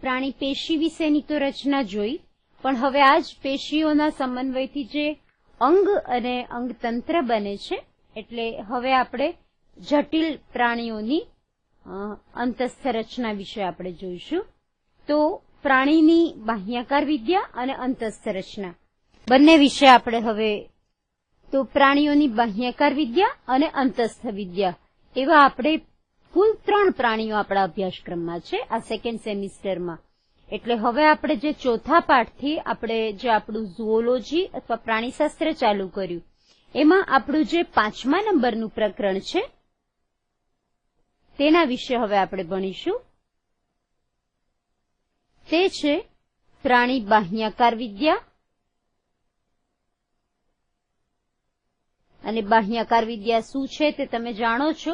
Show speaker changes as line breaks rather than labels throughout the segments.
પ્રાણી પેશી વિશેની તો રચના જોઈ, પણ હવે આ જ પેશીઓના સમન્વયથી જે અંગ અને અંગતંત્ર બને છે, એટલે હવે આપણે જટિલ પ્રાણીઓની અંતસ્થ રચના વિશે આપણે જોઈશું. તો પ્રાણીની બાહ્યાકાર વિદ્યા અને અંતસ્થ રચના બંને વિશે આપણે હવે, તો પ્રાણીઓની બાહ્યાકાર વિદ્યા અને અંતસ્થ વિદ્યા એવા આપણે કુલ 3 પ્રાણીઓ આપણા અભ્યાસક્રમમાં છે આ સેકન્ડ સેમિસ્ટરમાં. એટલે હવે આપણે જે ચોથા પાઠથી આપણે જે આપણું ઝૂઓલોજી અથવા પ્રાણીશાસ્ત્ર ચાલુ કર્યું, એમાં આપણું જે 5મા નંબરનું પ્રકરણ છે તેના વિશે હવે આપણે ભણીશું. તે છે પ્રાણી બાહ્યાકાર વિદ્યા. અને બાહ્યાકાર વિદ્યા શું છે તે તમે જાણો છો.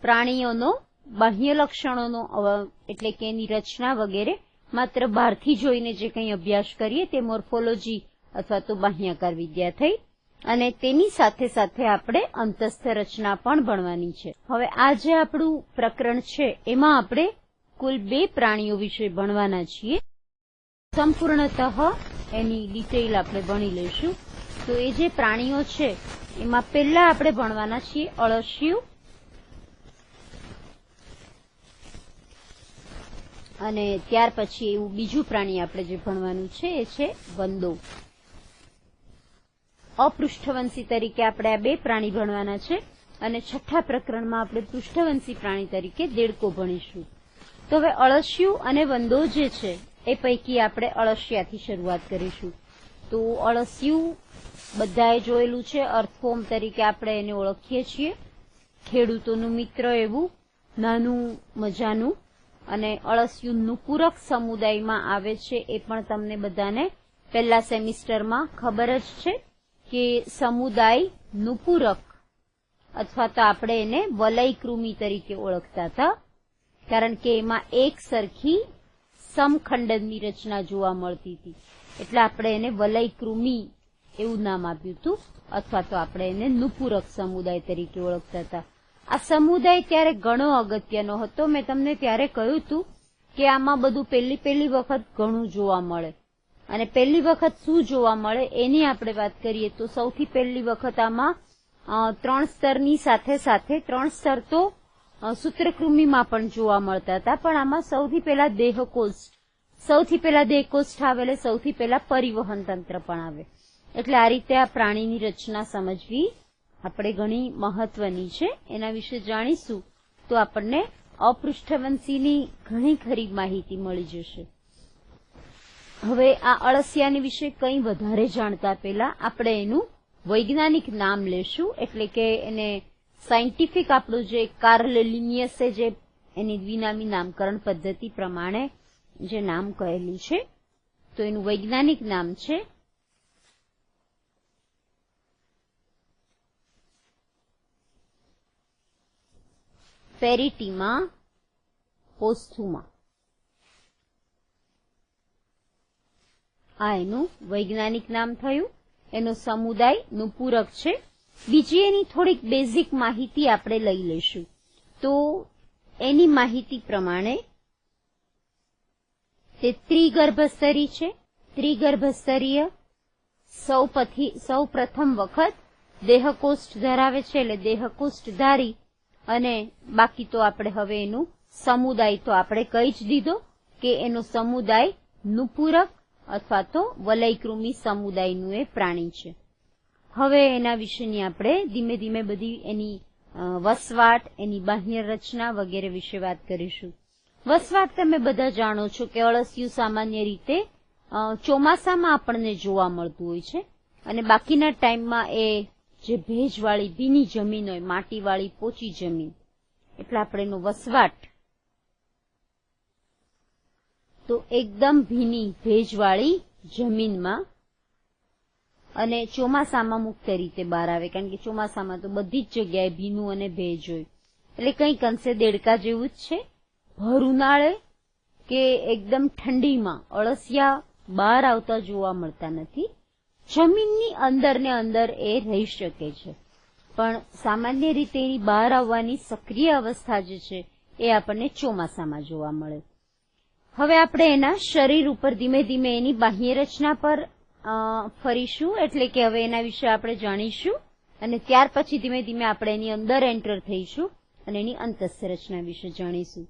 પ્રાણીઓનો બાહ્ય લક્ષણોનો એટલે કે એની રચના વગેરે માત્ર બહારથી જોઈને જે કંઈ અભ્યાસ કરીએ તે મોર્ફોલોજી અથવા તો બાહ્યાકાર વિદ્યા થઈ. અને તેની સાથે સાથે આપણે અંતસ્થ રચના પણ ભણવાની છે. હવે આ જે આપણું પ્રકરણ છે એમાં આપણે કુલ 2 પ્રાણીઓ વિશે ભણવાના છીએ. સંપૂર્ણતઃ એની ડિટેઇલ આપણે ભણી લઈશું. તો એ જે પ્રાણીઓ છે એમાં પહેલા આપણે ભણવાના છીએ અળસિયું, અને ત્યાર પછી એવું બીજું પ્રાણી આપણે જે ભણવાનું છે એ છે વંદો. અપૃષ્ઠવંશી તરીકે આપણે આ 2 પ્રાણી ભણવાના છે, અને છઠ્ઠા પ્રકરણમાં આપણે પૃષ્ઠવંશી પ્રાણી તરીકે દેડકો ભણીશું. તો હવે અળસિયું અને વંદો જે છે એ પૈકી આપણે અળસિયાથી શરૂઆત કરીશું. તો અળસિયું બધાએ જોયેલું છે, અર્થવોર્મ તરીકે આપણે એને ઓળખીએ છીએ. ખેડૂતોનું મિત્ર એવું નાનું મજાનું, અને અળસિયું નુપુરક સમુદાયમાં આવે છે એ પણ તમને બધાને પહેલા સેમિસ્ટરમાં ખબર જ છે કે સમુદાય નુપુરક અથવા તો આપણે એને વલય કૃમિ તરીકે ઓળખતા હતા, કારણ કે એમાં એક સરખી સમખંડનની રચના જોવા મળતી હતી. એટલે આપણે એને વલય કૃમિ એવું નામ આપ્યું હતું, અથવા તો આપણે એને નુપુરક સમુદાય તરીકે ઓળખતા હતા. આ સમુદાય ત્યારે ઘણો અગત્યનો હતો. મેં તમને ત્યારે કહ્યું હતું કે આમાં બધું પહેલી વખત ઘણું જોવા મળે. અને પહેલી વખત શું જોવા મળે એની આપણે વાત કરીએ તો સૌથી પહેલી વખત આમાં 3 સ્તરની સાથે સાથે 3 સ્તર તો સૂત્રકૃમિમાં પણ જોવા મળતા હતા, પણ આમાં સૌથી પહેલા દેહકોષ્ઠ આવે, એટલે સૌથી પહેલા પરિવહન તંત્ર પણ આવે. એટલે આ રીતે આ પ્રાણીની રચના સમજવી આપણે ઘણી મહત્વની છે. એના વિશે જાણીશું તો આપણને અપૃષ્ઠવંશીની ઘણી ખરી માહિતી મળી જશે. હવે આ અળસિયાની વિશે કંઈ વધારે જાણતા પહેલા આપણે એનું વૈજ્ઞાનિક નામ લેશું, એટલે કે એને સાયન્ટિફિક આપણું જે કાર્લ લિનિયસે જે એની દ્વિનામી નામકરણ પદ્ધતિ પ્રમાણે જે નામ કહેલું છે, તો એનું વૈજ્ઞાનિક નામ છે પેરિટીમા પોસ્થુમા. આ એનું વૈજ્ઞાનિક નામ થયું. એનો સમુદાય નુપુરક છે. બીજી એની થોડીક બેઝિક માહિતી આપણે લઈ લઈશું. તો એની માહિતી પ્રમાણે તે ત્રિગર્ભસ્તરી છે. ત્રિગર્ભસ્તરીય સૌ પ્રથમ વખત દેહકોષ્ઠ ધરાવે છે, એટલે દેહકોષ્ઠધારી. અને બાકી તો આપણે હવે એનું સમુદાય તો આપણે કહી જ દીધો કે એનો સમુદાય નુપુરક અથવા તો વલયકૃમિ સમુદાયનું એ પ્રાણી છે. હવે એના વિશેની આપણે ધીમે ધીમે બધી એની વસવાટ, એની બાહ્ય રચના વગેરે વિશે વાત કરીશું. વસવાટ તમે બધા જાણો છો કે અળસિયું સામાન્ય રીતે ચોમાસામાં આપણને જોવા મળતું હોય છે, અને બાકીના ટાઈમમાં એ જે ભેજવાળી ભીની જમીન હોય, માટીવાળી પોચી જમીન, એટલે આપણે એનો વસવાટ તો એકદમ ભીની ભેજવાળી જમીનમાં, અને ચોમાસામાં મુક્ત રીતે બહાર આવે, કારણ કે ચોમાસામાં તો બધી જ જગ્યાએ ભીનું અને ભેજ હોય. એટલે કંઈક અંશે દેડકા જેવું જ છે. ભર ઉનાળે કે એકદમ ઠંડીમાં અળસિયા બહાર આવતા જોવા મળતા નથી. જમીનની અંદર ને અંદર એ રહી શકે છે, પણ સામાન્ય રીતે એની બહાર આવવાની સક્રિય અવસ્થા જે છે એ આપણને ચોમાસામાં જોવા મળે. હવે આપણે એના શરીર ઉપર ધીમે ધીમે એની બાહ્ય રચના પર ફરીશું, એટલે કે હવે એના વિશે આપણે જાણીશું અને ત્યાર પછી ધીમે ધીમે આપણે એની અંદર એન્ટર થઈશું અને એની અંતસ્થ રચના વિશે જાણીશું.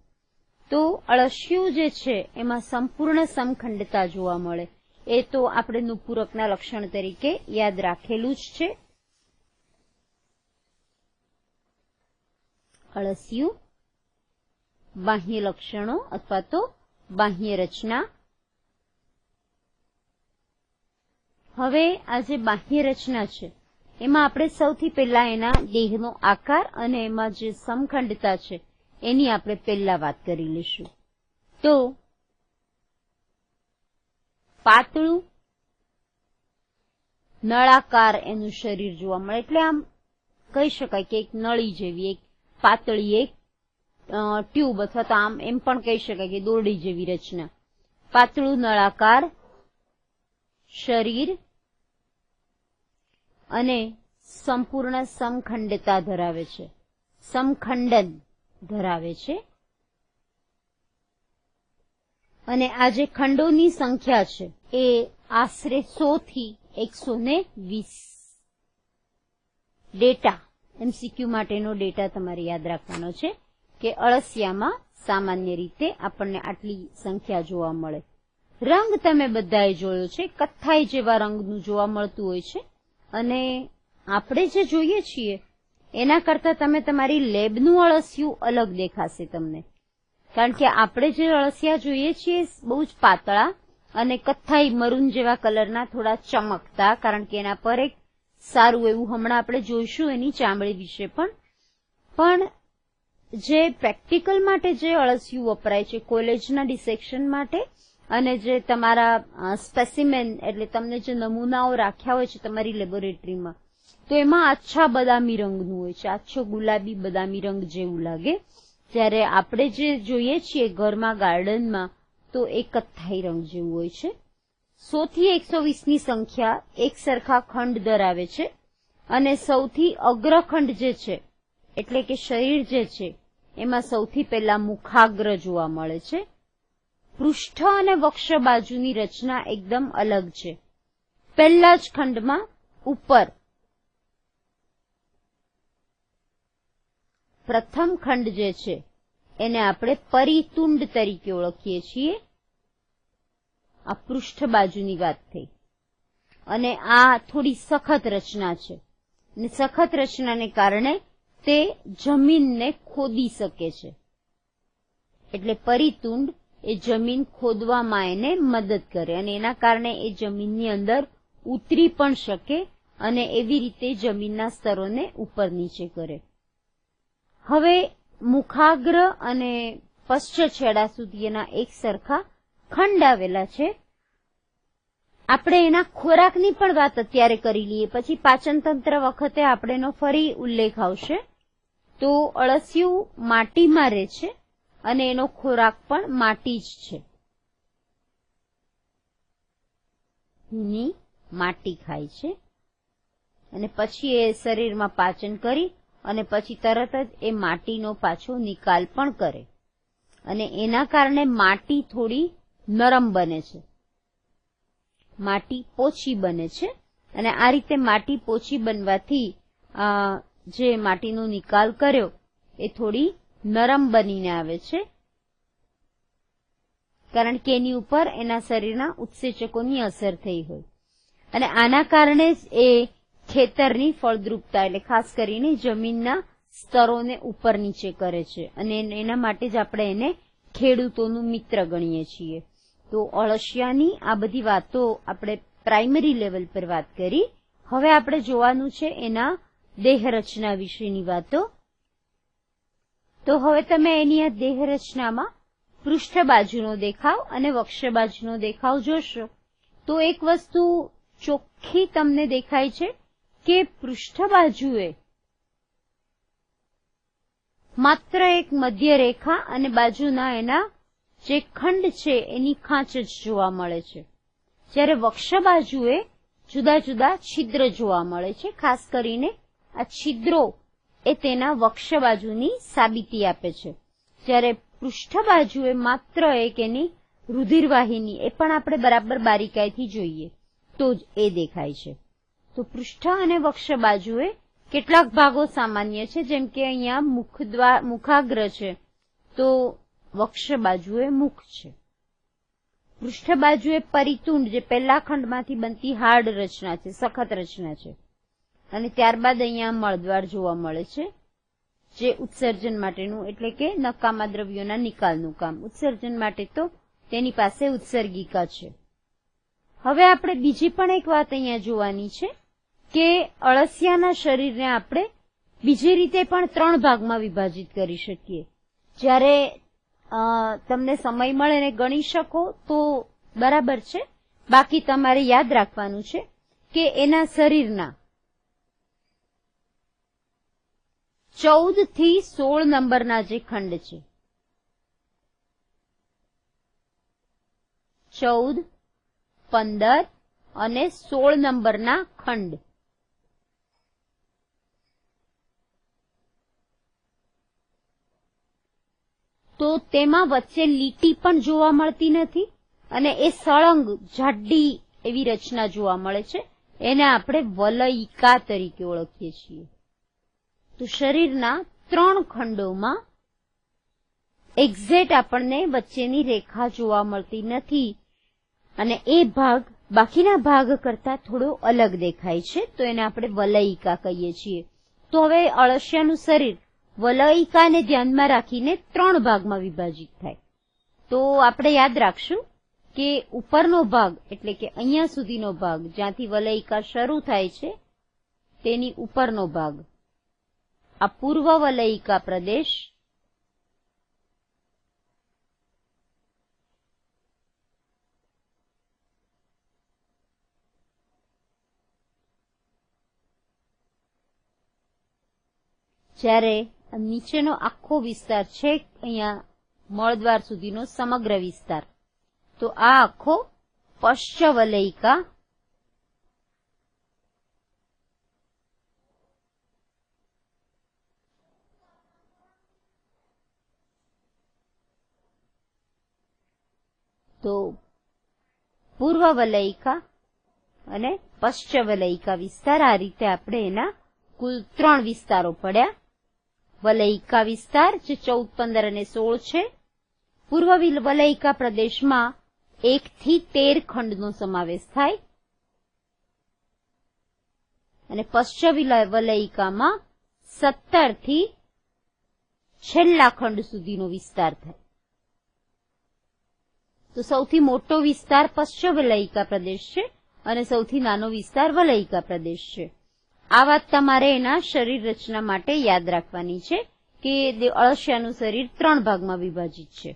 તો અળસિયું જે છે એમાં સંપૂર્ણ સમખંડતા જોવા મળે, એ તો આપણે નુપૂરકના લક્ષણ તરીકે યાદ રાખેલું જ છે. અળસિયું, બાહ્ય લક્ષણો અથવા તો બાહ્ય રચના. હવે આ જે બાહ્ય રચના છે એમાં આપણે સૌથી પહેલા એના દેહનો આકાર અને એમાં જે સમખંડતા છે એની આપણે પહેલા વાત કરી લઈશું. તો પાતળું નળાકાર એનું શરીર જોવા મળે, એટલે આમ કહી શકાય કે એક નળી જેવી, એક પાતળી એક ટ્યુબ અથવા તો આમ એમ પણ કહી શકાય કે દોરડી જેવી રચના. પાતળું નળાકાર શરીર અને સંપૂર્ણ સમખંડતા ધરાવે છે, સમખંડન ધરાવે છે. અને આ જે ખંડોની સંખ્યા છે એ આશરે 100 થી 120. ડેટા, એમસીક્યુ માટેનો ડેટા તમારે યાદ રાખવાનો છે કે અળસિયામાં સામાન્ય રીતે આપણને આટલી સંખ્યા જોવા મળે. રંગ તમે બધાએ જોયો છે, કથ્થાઈ જેવા રંગનું જોવા મળતું હોય છે. અને આપણે જે જોઈએ છીએ એના કરતા તમે તમારી લેબનું અળસિયું અલગ દેખાશે તમને, કારણ કે આપણે જે અળસિયા જોઈએ છીએ બહુ જ પાતળા અને કથ્થાઈ મરૂન જેવા કલરના, થોડા ચમકતા, કારણ કે એના પર એક સારું એવું હમણાં આપણે જોઈશું એની ચામડી વિશે પણ જે પ્રેક્ટિકલ માટે જે અળસિયું વપરાય છે કોલેજના ડિસેક્શન માટે અને જે તમારા સ્પેસિમેન એટલે તમને જે નમૂનાઓ રાખ્યા હોય છે તમારી લેબોરેટરીમાં, તો એમાં આછા બદામી રંગનું હોય છે, આછો ગુલાબી બદામી રંગ જેવું લાગે. જ્યારે આપણે જે જોઈએ છીએ ઘરમાં ગાર્ડનમાં તો એ કથ્થાઈ રંગ જેવું હોય છે. 100 થી 120ની સંખ્યા એક સરખા ખંડ ધરાવે છે અને સૌથી અગ્રખંડ જે છે એટલે કે શરીર જે છે એમાં સૌથી પહેલા મુખાગ્ર જોવા મળે છે. પૃષ્ઠ અને વક્ષ બાજુની રચના એકદમ અલગ છે. પહેલા જ ખંડમાં ઉપર પ્રથમ ખંડ જે છે એને આપણે પરિતુંડ તરીકે ઓળખીએ છીએ. આ પૃષ્ઠ બાજુની વાત થઈ. અને આ થોડી સખત રચના છે અને સખત રચનાને કારણે તે જમીનને ખોદી શકે છે. એટલે પરિતુંડ એ જમીન ખોદવામાં એને મદદ કરે અને એના કારણે એ જમીનની અંદર ઉતરી પણ શકે અને એવી રીતે જમીનના સ્તરોને ઉપર નીચે કરે. હવે મુખાગ્ર અને પશ્ચ છેડા સુધી એના એક સરખા ખંડ આવેલા છે. આપણે એના ખોરાકની પણ વાત અત્યારે કરી લઈએ, પછી પાચન તંત્ર વખતે આપણે એનો ફરી ઉલ્લેખ આવશે. તો અળસિયું માટીમાં રહે છે અને એનો ખોરાક પણ માટી જ છે. ની માટી ખાય છે અને પછી એ શરીરમાં પાચન કરી અને પછી તરત જ એ માટીનો પાછો નિકાલ પણ કરે અને એના કારણે માટી થોડી નરમ બને છે, માટી પોચી બને છે. અને આ રીતે માટી પોચી બનવાથી જે માટીનો નિકાલ કર્યો એ થોડી નરમ બનીને આવે છે, કારણ કે એની ઉપર એના શરીરના ઉત્સેચકોની અસર થઈ હોય. અને આના કારણે જ એ ખેતરની ફળદ્રુપતા એટલે ખાસ કરીને જમીનના સ્તરોને ઉપર નીચે કરે છે અને એના માટે જ આપણે એને ખેડૂતોનું મિત્ર ગણીએ છીએ. તો અળસિયાની આ બધી વાતો આપણે પ્રાઇમરી લેવલ પર વાત કરી. હવે આપણે જોવાનું છે એના દેહ રચના વિશેની વાતો. તો હવે તમે એની આ દેહ રચનામાં પૃષ્ઠ બાજુનો દેખાવ અને વક્ષ બાજુનો દેખાવ જોશો તો એક વસ્તુ ચોખ્ખી તમને દેખાય છે કે પૃષ્ઠ બાજુએ માત્ર એક મધ્ય રેખા અને બાજુના એના જે ખંડ છે એની ખાંચ જ જોવા મળે છે, જ્યારે વક્ષ બાજુએ જુદા જુદા છિદ્ર જોવા મળે છે. ખાસ કરીને આ છિદ્રો એ તેના વક્ષ બાજુની સાબિતી આપે છે, જ્યારે પૃષ્ઠ બાજુએ માત્ર એક એની રુધિરવાહિની એ પણ આપણે બરાબર બારીકાઈથી જોઈએ તો જ એ દેખાય છે. તો પૃષ્ઠ અને વક્ષ બાજુએ કેટલાક ભાગો સામાન્ય છે, જેમ કે અહીંયા મુખાગ્ર છે તો વક્ષ બાજુએ મુખ છે. પૃષ્ઠ બાજુએ પરિતુંડ જે પહેલા ખંડમાંથી બનતી હાર્ડ રચના છે, સખત રચના છે, અને ત્યારબાદ અહીંયા મળદ્વાર જોવા મળે છે જે ઉત્સર્જન માટેનું એટલે કે નકામા દ્રવ્યોના નિકાલનું કામ. ઉત્સર્જન માટે તો તેની પાસે ઉત્સર્ગિકા છે. હવે આપણે બીજી પણ એક વાત અહીંયા જોવાની છે કે અળસિયાના શરીરને આપણે બીજી રીતે પણ 3 ભાગમાં વિભાજિત કરી શકીએ. જ્યારે તમને સમય મળે ને ગણી શકો તો બરાબર છે, બાકી તમારે યાદ રાખવાનું છે કે એના શરીરના 14 થી 16 નંબરના જે ખંડ છે, 14, 15 અને 16 નંબરના ખંડ, તો તેમાં વચ્ચે લીટી પણ જોવા મળતી નથી અને એ સળંગ જાડી એવી રચના જોવા મળે છે. એને આપણે વલયિકા તરીકે ઓળખીએ છીએ. તો શરીરના 3 ખંડોમાં એક્ઝેક્ટ આપણને વચ્ચેની રેખા જોવા મળતી નથી અને એ ભાગ બાકીના ભાગ કરતા થોડો અલગ દેખાય છે, તો એને આપણે વલયિકા કહીએ છીએ. તો હવે અળસિયાનું શરીર વલયિકાને ધ્યાનમાં રાખીને 3 ભાગમાં વિભાજિત થાય. તો આપણે યાદ રાખશું કે ઉપરનો ભાગ એટલે કે અહીંયા સુધીનો ભાગ જ્યાંથી વલયિકા શરૂ થાય છે તેની ઉપરનો ભાગ આ પૂર્વ વલયિકા પ્રદેશ, જ્યારે નીચેનો આખો વિસ્તાર છે અહીંયા મળદ્વાર સુધીનો સમગ્ર વિસ્તાર, તો આ આખો પશ્ચ વલયિકા, તો પૂર્વ વલયિકા અને પશ્ચ વલયિકા વિસ્તાર, આ રીતે આપણે એના કુલ 3 વિસ્તારો પડ્યા. વલયિકા વિસ્તાર જે 14, 15 અને 16 છે. પૂર્વ વલયિકા પ્રદેશમાં 1 થી 13 ખંડનો સમાવેશ થાય અને પશ્ચિમ વલયિકામાં 17 થી છેલ્લા ખંડ સુધીનો વિસ્તાર થાય. તો સૌથી મોટો વિસ્તાર પશ્ચિમ વલયિકા પ્રદેશ છે અને સૌથી નાનો વિસ્તાર વલયિકા પ્રદેશ છે. આ વાત તમારે એના શરીર રચના માટે યાદ રાખવાની છે કે અળસિયાનું શરીર 3 ભાગમાં વિભાજિત છે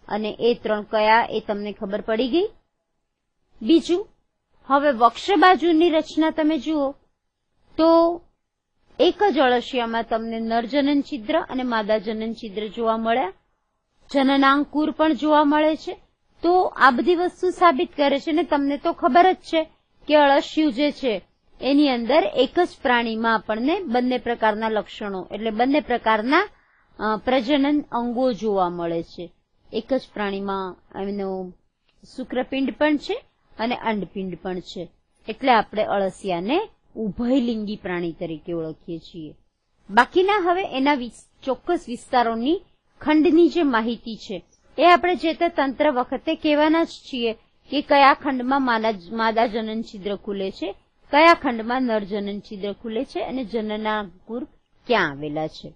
અને એ 3 કયા એ તમને ખબર પડી ગઈ. બીજું, હવે વક્ષ બાજુની રચના તમે જુઓ તો એક જ અળસિયામાં તમને નરજનન છિદ્ર અને માદા જનન છિદ્ર જોવા મળ્યા, જનનાંકુર પણ જોવા મળે છે. તો આ બધી વસ્તુ સાબિત કરે છે ને તમને તો ખબર જ છે કે અળસિયું જે છે એની અંદર એક જ પ્રાણીમાં આપણને બંને પ્રકારના લક્ષણો એટલે બંને પ્રકારના પ્રજનન અંગો જોવા મળે છે. એક જ પ્રાણીમાં એનો શુક્રપિંડ પણ છે અને અંડપિંડ પણ છે, એટલે આપણે અળસિયાને ઉભયલિંગી પ્રાણી તરીકે ઓળખીએ છીએ. બાકીના હવે એના ચોક્કસ વિસ્તારોની ખંડની જે માહિતી છે એ આપણે ચેતાતંત્ર વખતે કહેવાના જ છીએ કે કયા ખંડમાં માદા જનન છિદ્ર ખુલે છે, કયા ખંડમાં નર જનન છિદ્ર ખુલે છે અને જનનાંકુર ક્યાં આવેલા છે.